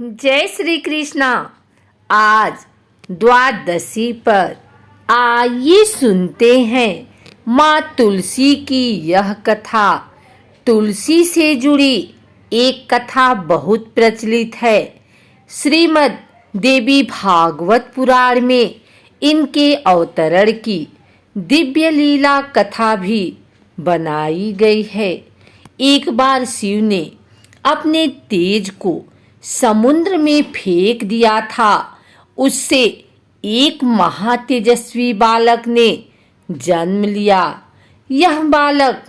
जय श्री कृष्णा। आज द्वादशी पर आइए सुनते हैं माँ तुलसी की यह कथा। तुलसी से जुड़ी एक कथा बहुत प्रचलित है। श्रीमद् देवी भागवत पुराण में इनके अवतरण की दिव्य लीला कथा भी बनाई गई है। एक बार शिव ने अपने तेज को समुद्र में फेंक दिया था। उससे एक महातेजस्वी बालक ने जन्म लिया। यह बालक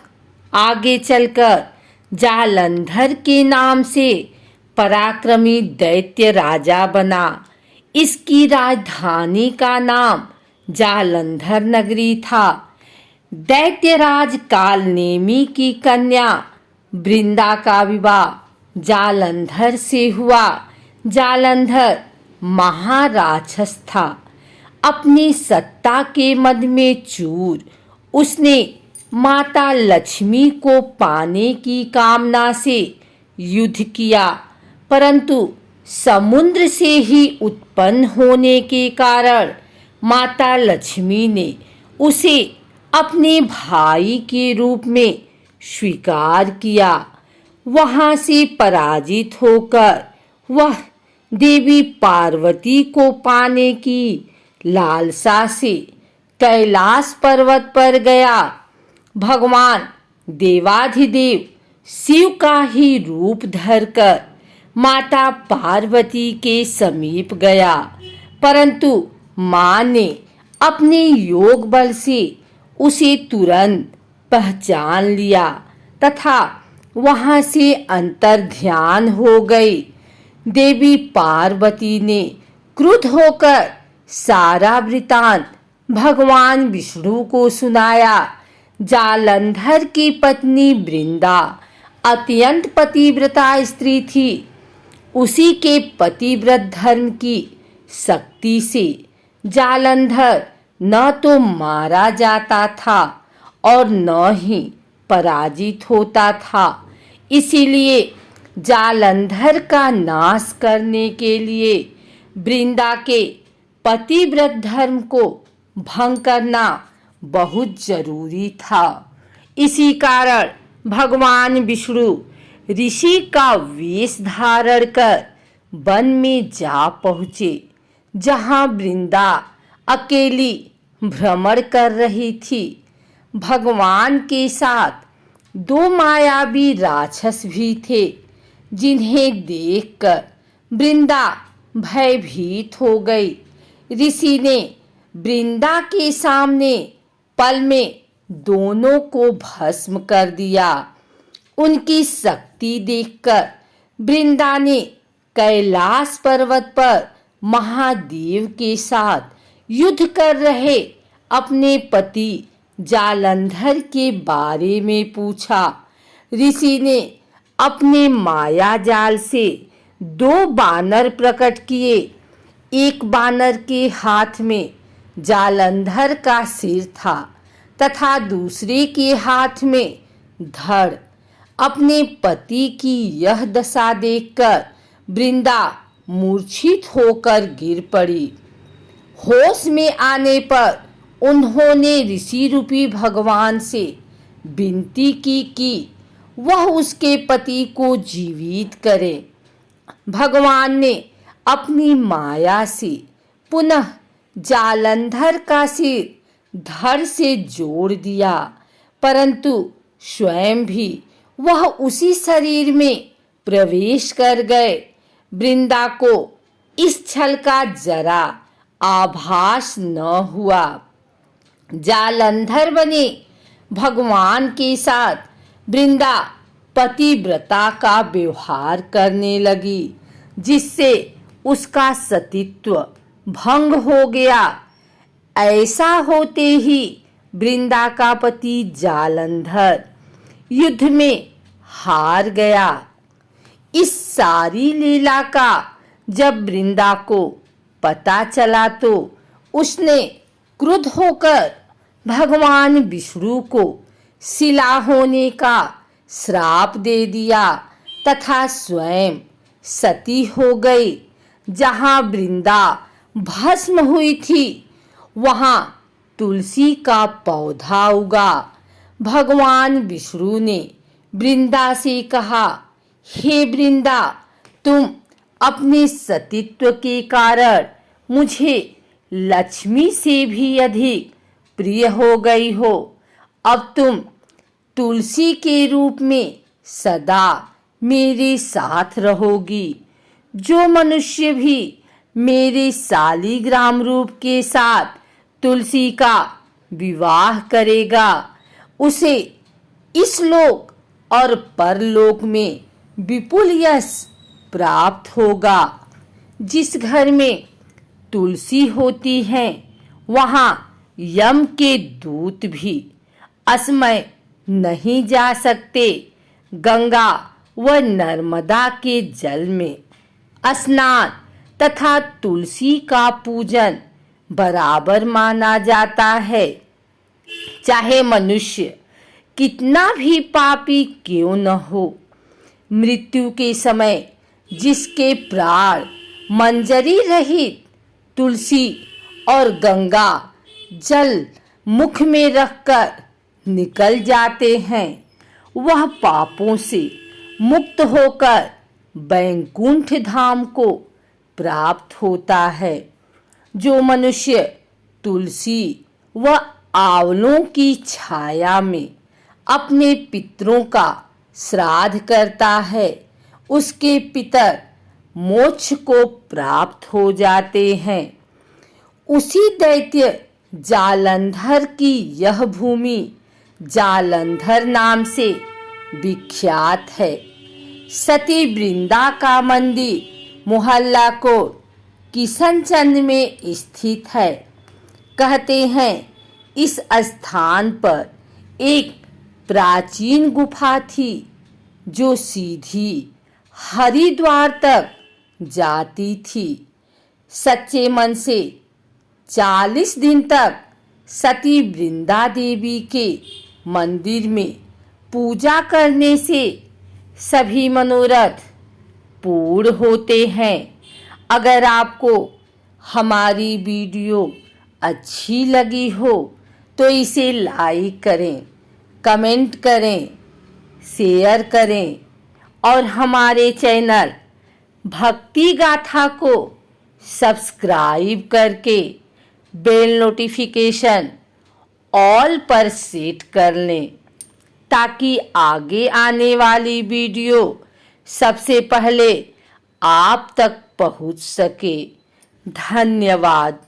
आगे चलकर जालंधर के नाम से पराक्रमी दैत्य राजा बना। इसकी राजधानी का नाम जालंधर नगरी था। दैत्यराज कालनेमी की कन्या वृंदा का विवाह जालंधर से हुआ। जालंधर महाराक्षस था। अपनी सत्ता के मद में चूर उसने माता लक्ष्मी को पाने की कामना से युद्ध किया, परंतु समुद्र से ही उत्पन्न होने के कारण माता लक्ष्मी ने उसे अपने भाई के रूप में स्वीकार किया। वहां से पराजित होकर वह देवी पार्वती को पाने की लालसा से कैलाश पर्वत पर गया। भगवान देवाधिदेव शिव का ही रूप धरकर माता पार्वती के समीप गया, परंतु मां ने अपने योग बल से उसे तुरंत पहचान लिया तथा वहां से अंतर ध्यान हो गई। देवी पार्वती ने क्रुद्ध होकर सारा वृतांत भगवान विष्णु को सुनाया। जालंधर की पत्नी वृंदा अत्यंत पतिव्रता स्त्री थी। उसी के पतिव्रत धर्म की शक्ति से जालंधर न तो मारा जाता था और न ही पराजित होता था। इसीलिए जालंधर का नाश करने के लिए वृंदा के पतिव्रत धर्म को भंग करना बहुत जरूरी था। इसी कारण भगवान विष्णु ऋषि का वेश धारण कर वन में जा पहुँचे, जहाँ वृंदा अकेली भ्रमण कर रही थी। भगवान के साथ दो मायावी राक्षस भी थे, जिन्हें देखकर वृंदा भयभीत हो गई। ऋषि ने वृंदा के सामने पल में दोनों को भस्म कर दिया। उनकी शक्ति देखकर वृंदा ने कैलाश पर्वत पर महादेव के साथ युद्ध कर रहे अपने पति जालंधर के बारे में पूछा। ऋषि ने अपने माया जाल से दो बानर प्रकट किए। एक बानर के हाथ में जालंधर का सिर था तथा दूसरे के हाथ में धड़। अपने पति की यह दशा देखकर वृंदा मूर्छित होकर गिर पड़ी। होश में आने पर उन्होंने ऋषि रूपी भगवान से विनती की कि वह उसके पति को जीवित करे। भगवान ने अपनी माया से पुनः जालंधर का सिर धड़ से जोड़ दिया, परंतु स्वयं भी वह उसी शरीर में प्रवेश कर गए। वृंदा को इस छल का जरा आभास न हुआ। जालंधर बने भगवान के साथ वृंदा पतिव्रता का व्यवहार करने लगी, जिससे उसका सतीत्व भंग हो गया। ऐसा होते ही वृंदा का पति जालंधर युद्ध में हार गया। इस सारी लीला का जब वृंदा को पता चला तो उसने क्रुद्ध होकर भगवान विष्णु को शिला होने का श्राप दे दिया तथा स्वयं सती हो गई। जहाँ वृंदा भस्म हुई थी वहाँ तुलसी का पौधा उगा। भगवान विष्णु ने वृंदा से कहा, हे वृंदा, तुम अपने सतीत्व के कारण मुझे लक्ष्मी से भी अधिक प्रिय हो गई हो। अब तुम तुलसी के रूप में सदा मेरे साथ रहोगी। जो मनुष्य भी मेरे शालिग्राम रूप के साथ तुलसी का विवाह करेगा उसे इस लोक और परलोक में विपुल यश प्राप्त होगा। जिस घर में तुलसी होती है वहाँ यम के दूत भी असमय नहीं जा सकते। गंगा व नर्मदा के जल में स्नान तथा तुलसी का पूजन बराबर माना जाता है। चाहे मनुष्य कितना भी पापी क्यों न हो, मृत्यु के समय जिसके प्राण मंजरी रहित तुलसी और गंगा जल मुख में रखकर निकल जाते हैं, वह पापों से मुक्त होकर बैकुंठ धाम को प्राप्त होता है। जो मनुष्य तुलसी व आंवलों की छाया में अपने पितरों का श्राद्ध करता है उसके पितर मोक्ष को प्राप्त हो जाते हैं। उसी दैत्य जालंधर की यह भूमि जालंधर नाम से विख्यात है। सती वृंदा का मंदिर मोहल्ला कोट किशनचंद में स्थित है। कहते हैं इस स्थान पर एक प्राचीन गुफा थी जो सीधी हरिद्वार तक जाती थी। सच्चे मन से 40 दिन तक सती वृंदा देवी के मंदिर में पूजा करने से सभी मनोरथ पूर्ण होते हैं। अगर आपको हमारी वीडियो अच्छी लगी हो तो इसे लाइक करें, कमेंट करें, शेयर करें और हमारे चैनल भक्ति गाथा को सब्सक्राइब करके बेल नोटिफिकेशन ऑल पर सेट कर लें ताकि आगे आने वाली वीडियो सबसे पहले आप तक पहुंच सके। धन्यवाद।